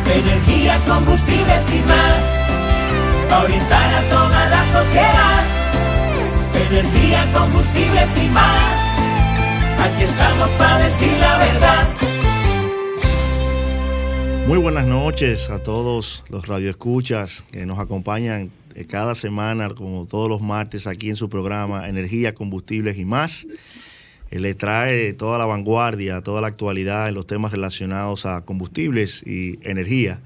Energía, combustibles y más, para orientar a toda la sociedad. Energía, combustibles y más, aquí estamos para decir la verdad. Muy buenas noches a todos los radioescuchas que nos acompañan cada semana, como todos los martes, aquí en su programa Energía, Combustibles y Más. Le trae toda la vanguardia, toda la actualidad en los temas relacionados a combustibles y energía.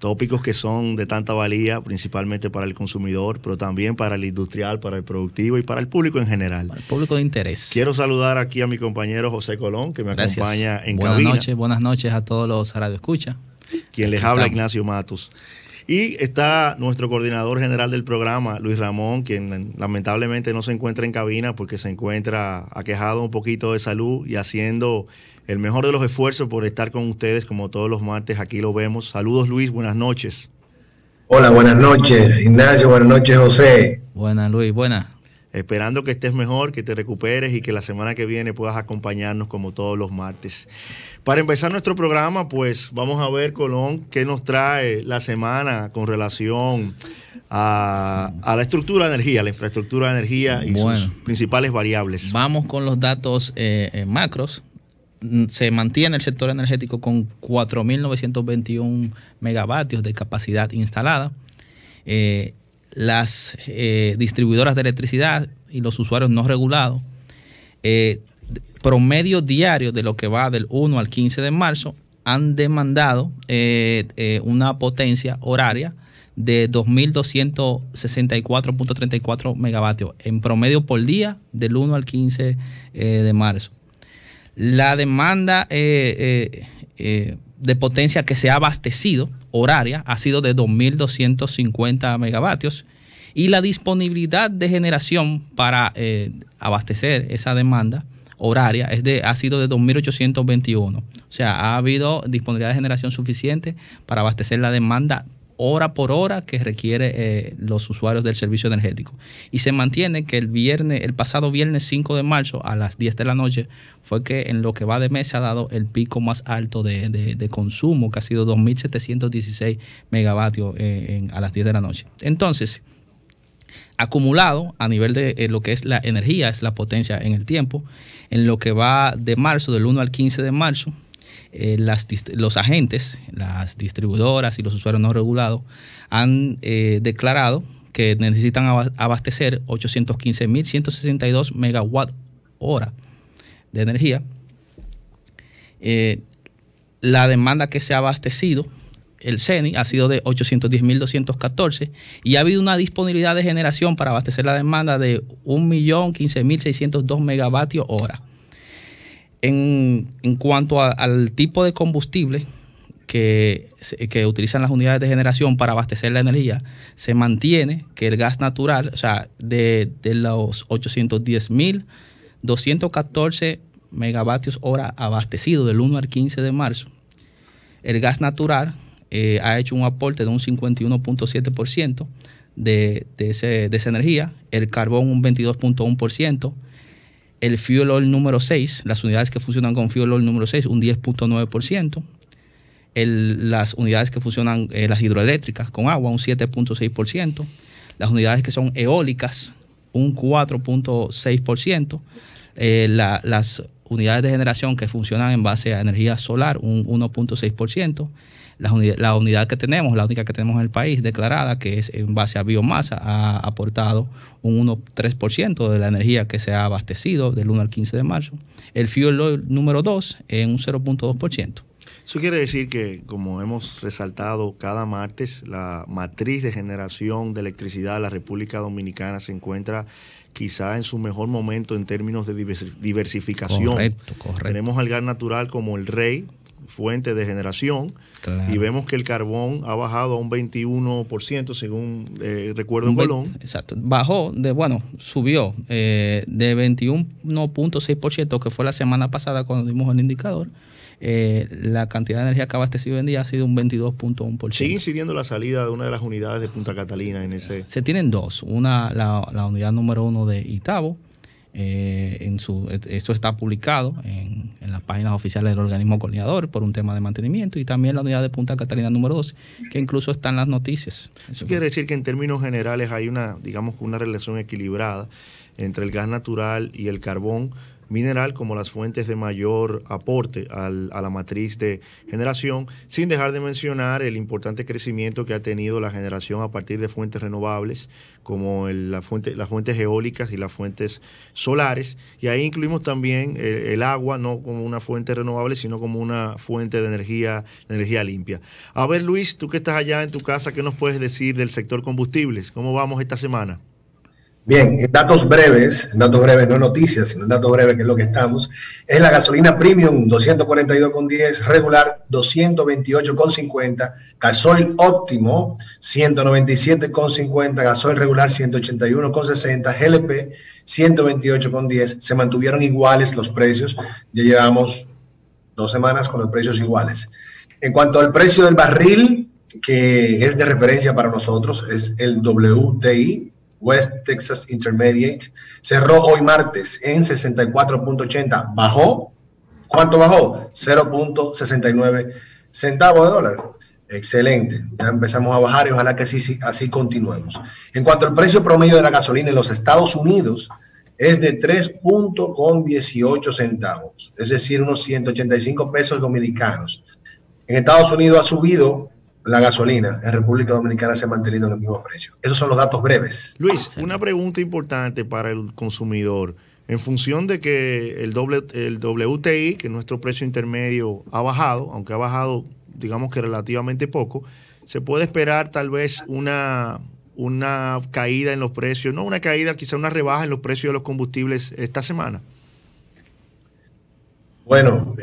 Tópicos que son de tanta valía, principalmente para el consumidor, pero también para el industrial, para el productivo y para el público en general. Para el público de interés. Quiero saludar aquí a mi compañero José Colón, que me acompaña en cabina. Buenas noches a todos los radioescuchas. Quien les habla, Ignacio Matos. Y está nuestro coordinador general del programa, Luis Ramón, quien lamentablemente no se encuentra en cabina porque se encuentra aquejado un poquito de salud y haciendo el mejor de los esfuerzos por estar con ustedes, como todos los martes, aquí lo vemos. Saludos, Luis, buenas noches. Hola, buenas noches, Ignacio, buenas noches, José. Buenas, Luis, buenas. Esperando que estés mejor, que te recuperes y que la semana que viene puedas acompañarnos como todos los martes. Para empezar nuestro programa, pues vamos a ver, Colón, qué nos trae la semana con relación a la estructura de energía, la infraestructura de energía y sus principales variables. Vamos con los datos macros. Se mantiene el sector energético con 4.921 megavatios de capacidad instalada. Las distribuidoras de electricidad y los usuarios no regulados, promedio diario de lo que va del 1 al 15 de marzo, han demandado una potencia horaria de 2.264.34 megavatios en promedio por día del 1 al 15 de marzo. La demanda de potencia que se ha abastecido horaria ha sido de 2.250 megavatios y la disponibilidad de generación para abastecer esa demanda horaria ha sido de 2.821. O sea, ha habido disponibilidad de generación suficiente para abastecer la demanda hora por hora que requiere los usuarios del servicio energético. Y se mantiene que el pasado viernes 5 de marzo a las 10 de la noche fue que en lo que va de mes se ha dado el pico más alto de consumo, que ha sido 2.716 megavatios a las 10 de la noche. Entonces, acumulado a nivel de lo que es la energía, es la potencia en el tiempo, en lo que va de marzo, del 1 al 15 de marzo, los agentes, las distribuidoras y los usuarios no regulados han declarado que necesitan abastecer 815.162 megawatt hora de energía. La demanda que se ha abastecido, el CENI, ha sido de 810.214 y ha habido una disponibilidad de generación para abastecer la demanda de 1.015.602 megavatios hora. En cuanto al tipo de combustible que utilizan las unidades de generación para abastecer la energía, se mantiene que el gas natural, o sea, de los 810.214 megavatios hora abastecidos del 1 al 15 de marzo, el gas natural ha hecho un aporte de un 51.7% de esa energía, el carbón un 22.1%, el fuel oil número 6, las unidades que funcionan con fuel oil número 6, un 10.9%. Las unidades que funcionan, las hidroeléctricas con agua, un 7.6%. Las unidades que son eólicas, un 4.6%. Las unidades de generación que funcionan en base a energía solar, un 1.6%. La unidad que tenemos, la única que tenemos en el país declarada, que es en base a biomasa, ha aportado un 1.3% de la energía que se ha abastecido del 1 al 15 de marzo. El fuel oil número 2 en un 0.2%. Eso quiere decir que, como hemos resaltado cada martes, la matriz de generación de electricidad de la República Dominicana se encuentra quizá en su mejor momento en términos de diversificación. Correcto. Tenemos al gas natural como el rey, fuente de generación, claro. Y vemos que el carbón ha bajado a un 21%, según recuerdo en Colón. Exacto, subió de 21.6%, que fue la semana pasada cuando dimos el indicador. La cantidad de energía que ha abastecido en día ha sido un 22.1%. ¿Sigue incidiendo la salida de una de las unidades de Punta Catalina en ese? Se tienen dos, la unidad número 1 de Itabo Esto está publicado en las páginas oficiales del organismo coordinador por un tema de mantenimiento, y también la unidad de Punta Catalina número 12, que incluso está en las noticias. Eso quiere decir que en términos generales hay digamos que una relación equilibrada entre el gas natural y el carbón mineral como las fuentes de mayor aporte a la matriz de generación, sin dejar de mencionar el importante crecimiento que ha tenido la generación a partir de fuentes renovables como las fuentes eólicas y las fuentes solares, y ahí incluimos también el agua, no como una fuente renovable, sino como una fuente de energía limpia. A ver, Luis, tú que estás allá en tu casa, ¿qué nos puedes decir del sector combustibles? ¿Cómo vamos esta semana? Bien, datos breves, no noticias, sino datos breves, que es lo que estamos. Es la gasolina premium 242,10, regular 228,50, gasoil óptimo 197,50, gasoil regular 181,60, GLP 128,10. Se mantuvieron iguales los precios, ya llevamos 2 semanas con los precios iguales. En cuanto al precio del barril, que es de referencia para nosotros, es el WTI, West Texas Intermediate, cerró hoy martes en 64.80. ¿Bajó? ¿Cuánto bajó? 0.69 centavos de dólar. Excelente. Ya empezamos a bajar y ojalá que así continuemos. En cuanto al precio promedio de la gasolina en los Estados Unidos, es de 3.18 centavos, es decir, unos 185 pesos dominicanos. En Estados Unidos ha subido la gasolina, en República Dominicana se ha mantenido en el mismo precio. Esos son los datos breves. Luis, una pregunta importante para el consumidor. En función de que el WTI, que es nuestro precio intermedio, ha bajado, aunque ha bajado, digamos que relativamente poco, ¿se puede esperar tal vez una caída en los precios? No una caída, quizá una rebaja en los precios de los combustibles esta semana. Bueno,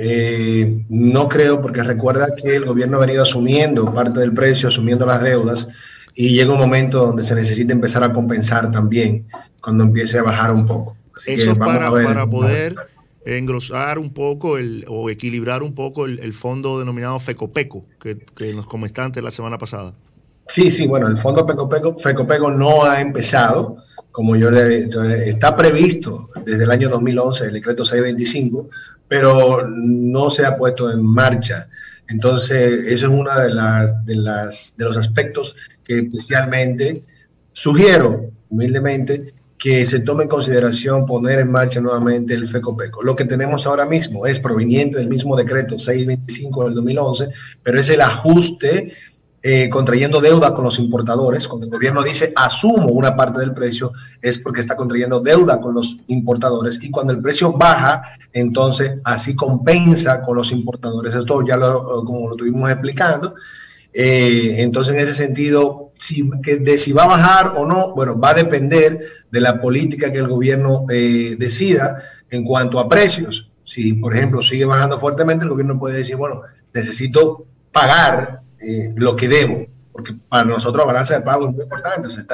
no creo, porque recuerda que el gobierno ha venido asumiendo parte del precio, asumiendo las deudas, y llega un momento donde se necesita empezar a compensar también cuando empiece a bajar un poco. Así eso que vamos a ver, para poder engrosar un poco o equilibrar un poco el fondo denominado FECOPECO que nos comentaste la semana pasada. Sí, bueno, el fondo FECOPECO no ha empezado, como está previsto desde el año 2011, el decreto 625, pero no se ha puesto en marcha. Entonces, eso es uno de los aspectos que especialmente sugiero humildemente que se tome en consideración poner en marcha nuevamente el FECOPECO. Lo que tenemos ahora mismo es proveniente del mismo decreto 625 del 2011, pero es el ajuste contrayendo deuda con los importadores. Cuando el gobierno dice asumo una parte del precio, es porque está contrayendo deuda con los importadores, y cuando el precio baja, entonces así compensa con los importadores. Esto ya como lo estuvimos explicando. Entonces, en ese sentido, si va a bajar o no, bueno, va a depender de la política que el gobierno decida en cuanto a precios. Si, por ejemplo, sigue bajando fuertemente, el gobierno puede decir, bueno, necesito pagar lo que debo, porque para nosotros la balanza de pago es muy importante, o sea,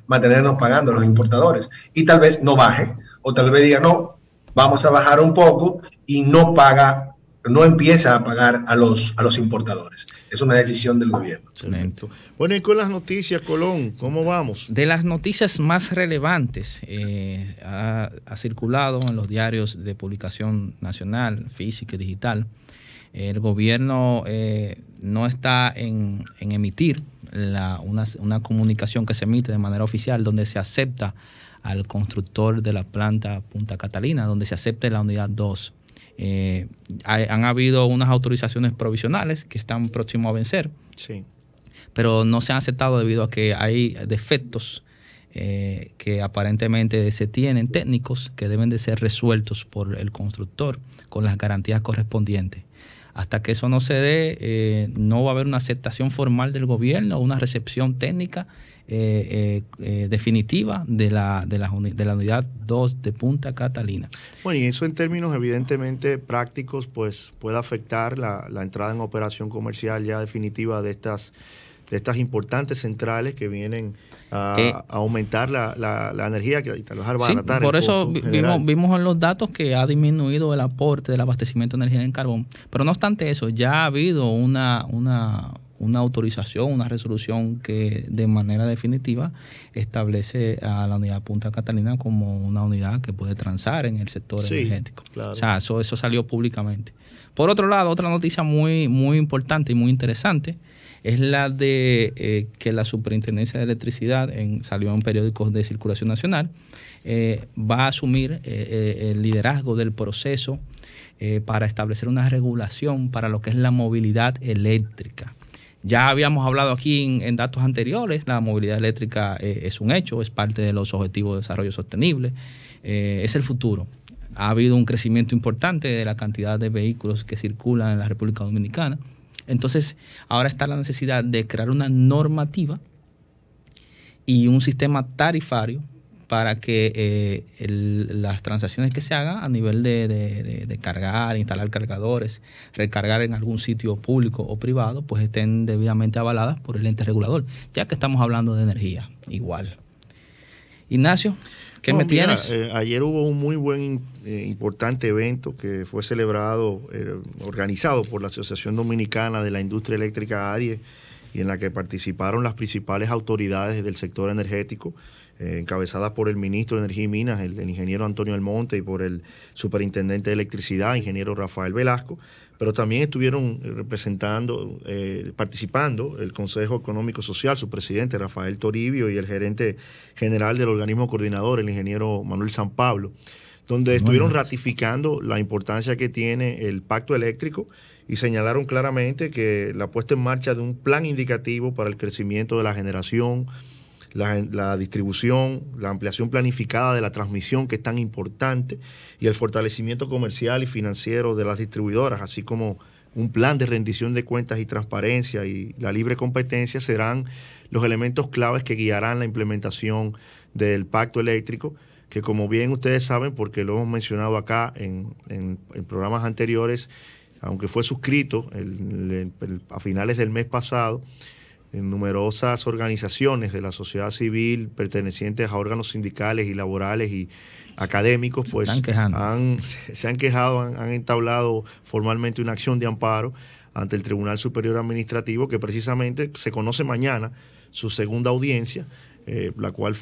mantenernos pagando a los importadores, y tal vez no baje, o tal vez diga, no, vamos a bajar un poco, y no empieza a pagar a los importadores. Es una decisión del gobierno. Excelente. Bueno, y con las noticias, Colón, ¿cómo vamos? De las noticias más relevantes, ha circulado en los diarios de publicación nacional, física y digital. El gobierno no está en emitir una comunicación que se emite de manera oficial donde se acepta al constructor de la planta Punta Catalina, donde se acepte la unidad 2. Han habido unas autorizaciones provisionales que están próximos a vencer, sí, pero no se han aceptado debido a que hay defectos que aparentemente se tienen, técnicos, que deben de ser resueltos por el constructor con las garantías correspondientes. Hasta que eso no se dé, no va a haber una aceptación formal del gobierno, una recepción técnica definitiva de la unidad 2 de Punta Catalina. Bueno, y eso en términos evidentemente prácticos, pues puede afectar la entrada en operación comercial ya definitiva de estas importantes centrales que vienen a aumentar la energía, que tal vez abaratar. Sí, por eso vimos en los datos que ha disminuido el aporte del abastecimiento de energía en carbón. Pero no obstante eso, ya ha habido una una autorización, una resolución que de manera definitiva establece a la unidad Punta Catalina como una unidad que puede transar en el sector energético. Claro. O sea, eso salió públicamente. Por otro lado, otra noticia muy, muy importante y muy interesante es la de que la Superintendencia de Electricidad, salió en periódicos de circulación nacional, va a asumir el liderazgo del proceso para establecer una regulación para lo que es la movilidad eléctrica. Ya habíamos hablado aquí en datos anteriores, la movilidad eléctrica es un hecho, es parte de los objetivos de desarrollo sostenible, es el futuro. Ha habido un crecimiento importante de la cantidad de vehículos que circulan en la República Dominicana. Entonces, ahora está la necesidad de crear una normativa y un sistema tarifario para que las transacciones que se hagan a nivel de cargar, instalar cargadores, recargar en algún sitio público o privado, pues estén debidamente avaladas por el ente regulador, ya que estamos hablando de energía igual. Ignacio, ¿qué me tienes? Ayer hubo un muy buen, importante evento que fue celebrado, organizado por la Asociación Dominicana de la Industria Eléctrica ADIE, y en la que participaron las principales autoridades del sector energético, encabezadas por el ministro de Energía y Minas, el ingeniero Antonio Almonte, y por el superintendente de Electricidad, ingeniero Rafael Velasco, pero también estuvieron participando el Consejo Económico Social, su presidente Rafael Toribio, y el gerente general del organismo coordinador, el ingeniero Manuel San Pablo, donde estuvieron ratificando la importancia que tiene el pacto eléctrico y señalaron claramente que la puesta en marcha de un plan indicativo para el crecimiento de la generación, la distribución, la ampliación planificada de la transmisión, que es tan importante, y el fortalecimiento comercial y financiero de las distribuidoras, así como un plan de rendición de cuentas y transparencia y la libre competencia, serán los elementos claves que guiarán la implementación del pacto eléctrico, que, como bien ustedes saben, porque lo hemos mencionado acá en programas anteriores, aunque fue suscrito a finales del mes pasado, en numerosas organizaciones de la sociedad civil pertenecientes a órganos sindicales y laborales y académicos, pues se han quejado, han entablado formalmente una acción de amparo ante el Tribunal Superior Administrativo, que precisamente se conoce mañana su segunda audiencia, la cual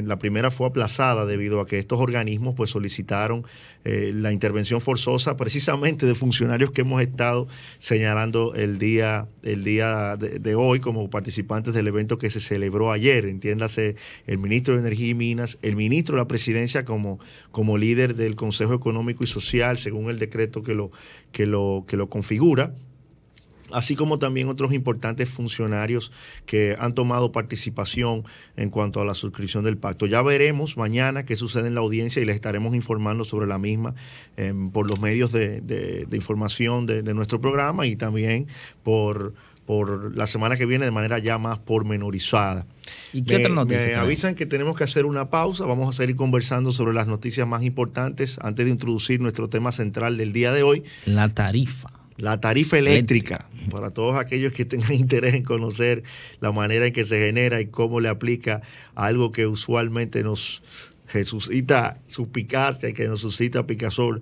la primera fue aplazada debido a que estos organismos pues solicitaron la intervención forzosa precisamente de funcionarios que hemos estado señalando el día de hoy como participantes del evento que se celebró ayer. Entiéndase, el ministro de Energía y Minas, el ministro de la Presidencia como líder del Consejo Económico y Social, según el decreto que lo configura, así como también otros importantes funcionarios que han tomado participación en cuanto a la suscripción del pacto. Ya veremos mañana qué sucede en la audiencia y les estaremos informando sobre la misma por los medios de información de nuestro programa, y también por la semana que viene de manera ya más pormenorizada. ¿Y qué otra noticia? Me avisan que tenemos que hacer una pausa. Vamos a seguir conversando sobre las noticias más importantes antes de introducir nuestro tema central del día de hoy. La tarifa. La tarifa eléctrica, para todos aquellos que tengan interés en conocer la manera en que se genera y cómo le aplica a algo que usualmente nos suscita suspicacia y que nos suscita picazón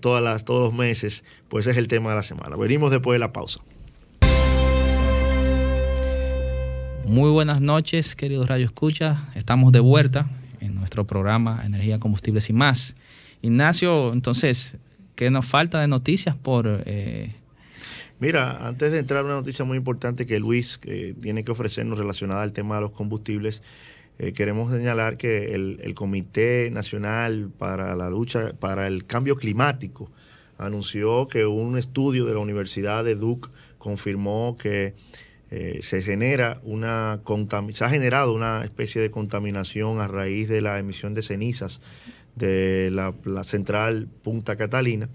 todos los meses, pues es el tema de la semana. Venimos después de la pausa. Muy buenas noches, queridos Radio Escucha. Estamos de vuelta en nuestro programa Energía, Combustibles y Más. Ignacio, entonces, ¿qué nos falta de noticias Mira, antes de entrar a una noticia muy importante que Luis tiene que ofrecernos relacionada al tema de los combustibles, queremos señalar que el Comité Nacional para la Lucha para el Cambio Climático anunció que un estudio de la Universidad de Duke confirmó que se ha generado una especie de contaminación a raíz de la emisión de cenizas de la central Punta Catalina,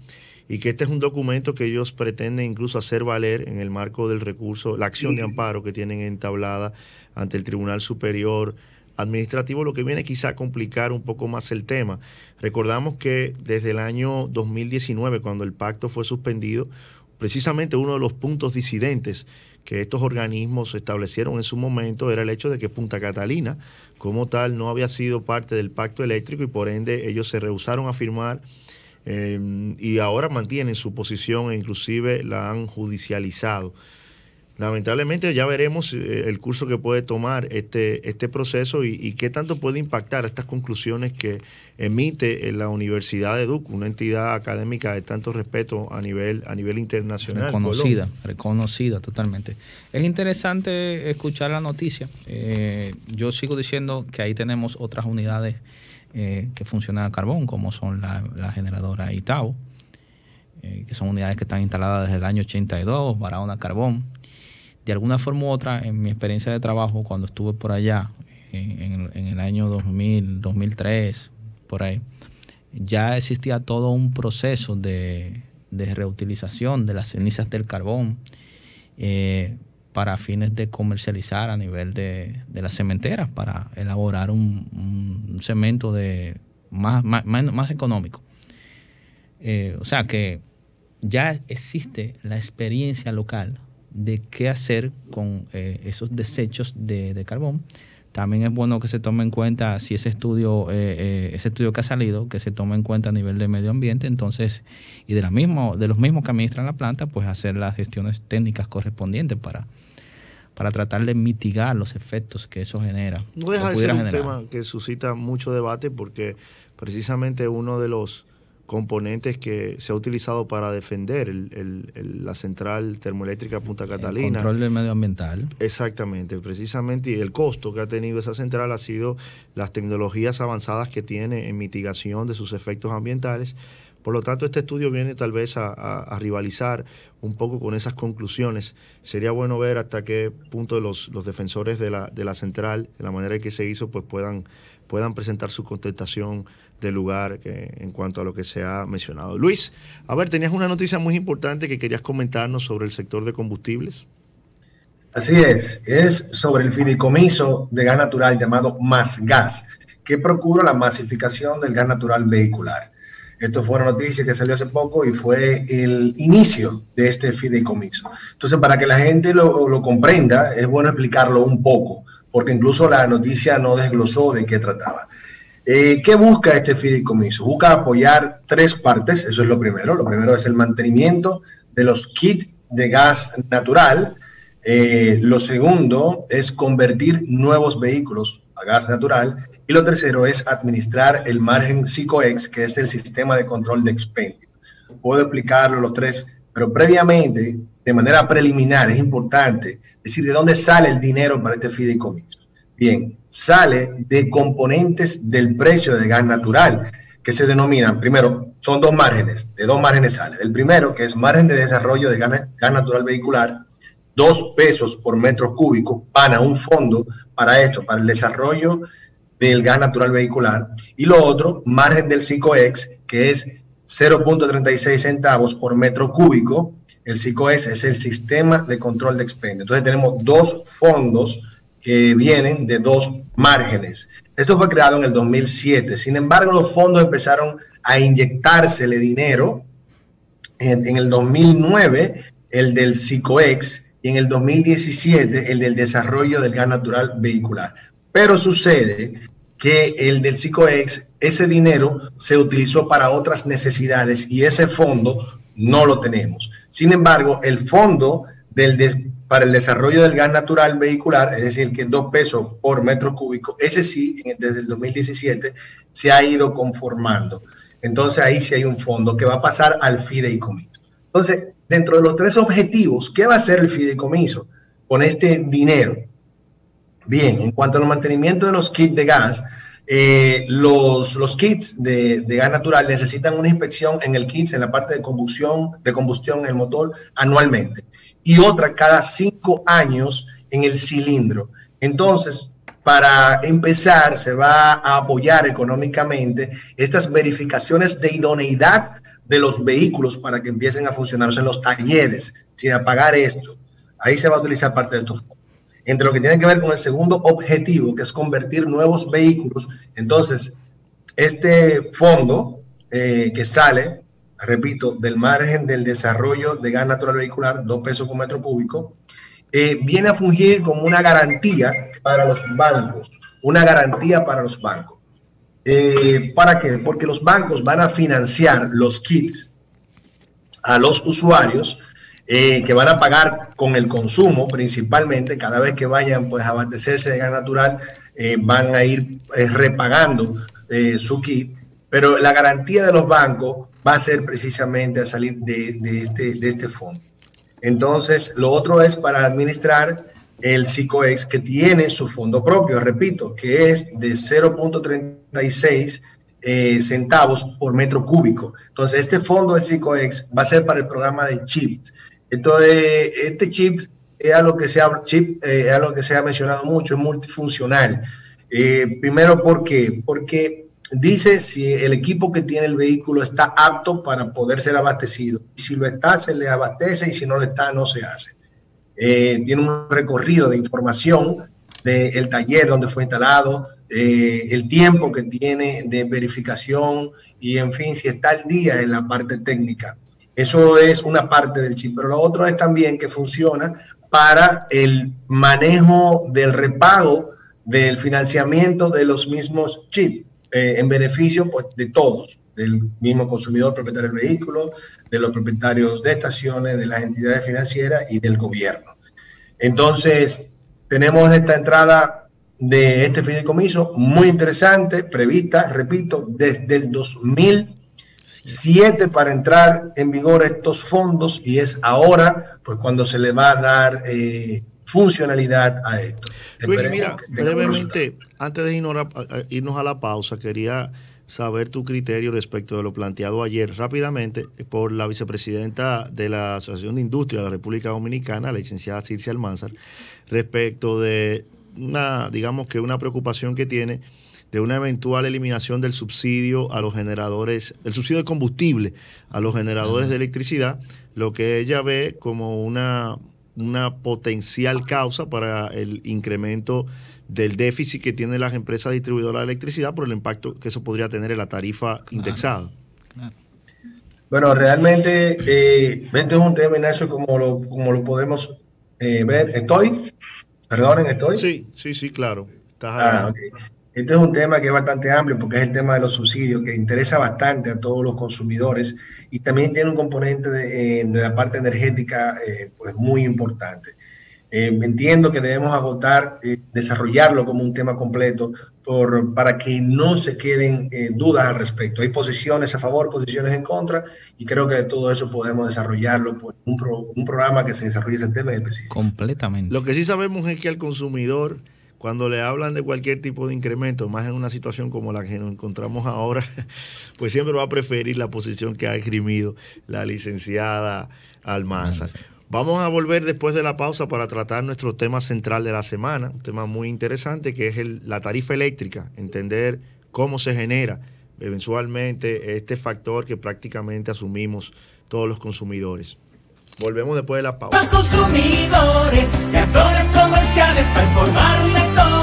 y que este es un documento que ellos pretenden incluso hacer valer en el marco del recurso, la acción de amparo que tienen entablada ante el Tribunal Superior Administrativo, lo que viene quizá a complicar un poco más el tema. Recordamos que desde el año 2019, cuando el pacto fue suspendido, precisamente uno de los puntos disidentes que estos organismos establecieron en su momento era el hecho de que Punta Catalina, como tal, no había sido parte del pacto eléctrico, y por ende ellos se rehusaron a firmar y ahora mantienen su posición e inclusive la han judicializado. lamentablemente ya veremos el curso que puede tomar este proceso y qué tanto puede impactar estas conclusiones que emite la Universidad de Duke, una entidad académica de tanto respeto a nivel internacional. Reconocida totalmente. Es interesante escuchar la noticia. Yo sigo diciendo que ahí tenemos otras unidades que funcionan a carbón, como son la generadora Itao, que son unidades que están instaladas desde el año 82, Barahona Carbón. De alguna forma u otra, en mi experiencia de trabajo, cuando estuve por allá, en el año 2000, 2003, por ahí, ya existía todo un proceso de reutilización de las cenizas del carbón para fines de comercializar a nivel de las cementeras, para elaborar un cemento más económico. O sea que ya existe la experiencia local de qué hacer con esos desechos de carbón. También es bueno que se tome en cuenta, si ese estudio que ha salido, que se tome en cuenta a nivel de medio ambiente, entonces, y de los mismos que administran la planta, pues hacer las gestiones técnicas correspondientes para tratar de mitigar los efectos que eso genera. No deja de ser un tema que suscita mucho debate, porque precisamente uno de los componentes que se ha utilizado para defender la central termoeléctrica Punta Catalina. El control del medio ambiental. Exactamente, precisamente, y el costo que ha tenido esa central ha sido las tecnologías avanzadas que tiene en mitigación de sus efectos ambientales. Por lo tanto, este estudio viene tal vez a rivalizar un poco con esas conclusiones. Sería bueno ver hasta qué punto los defensores de la central, de la manera en que se hizo, pues puedan presentar su contestación del lugar en cuanto a lo que se ha mencionado. Luis, a ver, tenías una noticia muy importante que querías comentarnos sobre el sector de combustibles. Así es sobre el fideicomiso de gas natural llamado MásGas, que procura la masificación del gas natural vehicular. Esto fue una noticia que salió hace poco y fue el inicio de este fideicomiso. Entonces, para que la gente lo comprenda, es bueno explicarlo un poco, porque incluso la noticia no desglosó de qué trataba. ¿Qué busca este fideicomiso? Busca apoyar tres partes, eso es lo primero. Lo primero es el mantenimiento de los kits de gas natural. Lo segundo es convertir nuevos vehículos a gas natural. Y lo tercero es administrar el margen SICOEX, que es el sistema de control de expendio. Puedo explicarlo los tres, pero previamente, de manera preliminar, es importante decir de dónde sale el dinero para este fideicomiso. Bien, sale de componentes del precio de gas natural, que se denominan, primero, son dos márgenes, de dos márgenes sale. El primero, que es margen de desarrollo de gas natural vehicular, 2 pesos por metro cúbico, van a un fondo para esto, para el desarrollo del gas natural vehicular. Y lo otro, margen del SICOEX, que es 0.36 centavos por metro cúbico. El SICOEX es el sistema de control de expendio. Entonces tenemos dos fondos que vienen de dos márgenes. Esto fue creado en el 2007. Sin embargo, los fondos empezaron a inyectársele dinero en el 2009, el del SICOEX, y en el 2017, el del desarrollo del gas natural vehicular. Pero sucede que el del SICOEX, ese dinero se utilizó para otras necesidades y ese fondo no lo tenemos. Sin embargo, el fondo para el desarrollo del gas natural vehicular, es decir, que 2 pesos por metro cúbico, ese sí, desde el 2017, se ha ido conformando. Entonces ahí sí hay un fondo que va a pasar al fideicomiso. Entonces, dentro de los tres objetivos, ¿qué va a hacer el fideicomiso con este dinero? Bien, en cuanto al mantenimiento de los kits de gas, los kits de gas natural necesitan una inspección en el kit, en la parte de combustión en el motor, anualmente, y otra cada 5 años en el cilindro. Entonces, para empezar, se va a apoyar económicamente estas verificaciones de idoneidad de los vehículos para que empiecen a funcionar, o sea, en los talleres, sin apagar esto. Ahí se va a utilizar parte de estos fondos. Entre lo que tiene que ver con el segundo objetivo, que es convertir nuevos vehículos, entonces, este fondo que sale, repito, del margen del desarrollo de gas natural vehicular, 2 pesos por metro cúbico, viene a fungir como una garantía para los bancos, una garantía para los bancos. ¿Para qué? Porque los bancos van a financiar los kits a los usuarios que van a pagar con el consumo principalmente. Cada vez que vayan pues a abastecerse de gas natural, van a ir repagando su kit, pero la garantía de los bancos va a ser precisamente a salir de este fondo. Entonces, lo otro es para administrar el SICOEX, que tiene su fondo propio, repito, que es de 0.36 centavos por metro cúbico. Entonces, este fondo del SICOEX va a ser para el programa de chips. Entonces, este chip es algo que se ha mencionado mucho, es multifuncional. Primero, ¿por qué? Porque dice si el equipo que tiene el vehículo está apto para poder ser abastecido. Si lo está, se le abastece, y si no lo está, no se hace. Tiene un recorrido de información del taller donde fue instalado, el tiempo que tiene de verificación y, en fin, si está al día en la parte técnica. Eso es una parte del chip, pero lo otro es también que funciona para el manejo del repago del financiamiento de los mismos chips, en beneficio pues, de todos, del mismo consumidor propietario del vehículo, de los propietarios de estaciones, de las entidades financieras y del gobierno. Entonces, tenemos esta entrada de este fideicomiso muy interesante, prevista, repito, desde el 2007 para entrar en vigor estos fondos, y es ahora pues cuando se le va a dar funcionalidad a esto. Luis, mira, brevemente, antes de irnos a la pausa, quería saber tu criterio respecto de lo planteado ayer rápidamente por la vicepresidenta de la Asociación de Industria de la República Dominicana, la licenciada Circe Almanzar, respecto de digamos que una preocupación que tiene de una eventual eliminación del subsidio a los generadores, el subsidio de combustible a los generadores de electricidad, lo que ella ve como una potencial causa para el incremento del déficit que tienen las empresas distribuidoras de electricidad por el impacto que eso podría tener en la tarifa indexada. Claro. Bueno, realmente este es un tema, Ignacio, como lo podemos ver. ¿Estoy? Perdonen, ¿estoy? Sí, claro. Estás okay. Este es un tema que es bastante amplio porque es el tema de los subsidios, que interesa bastante a todos los consumidores, y también tiene un componente de la parte energética pues muy importante. Entiendo que debemos agotar, desarrollarlo como un tema completo para que no se queden dudas al respecto. Hay posiciones a favor, posiciones en contra, y creo que de todo eso podemos desarrollarlo, pues, un programa que se desarrolle ese tema en específico. Completamente. Lo que sí sabemos es que al consumidor, cuando le hablan de cualquier tipo de incremento, más en una situación como la que nos encontramos ahora, pues siempre va a preferir la posición que ha esgrimido la licenciada Almanzar. Vamos a volver después de la pausa para tratar nuestro tema central de la semana, un tema muy interesante que es la tarifa eléctrica, entender cómo se genera eventualmente este factor que prácticamente asumimos todos los consumidores. Volvemos después de la pausa. Consumidores, de actores comerciales para informarle todo.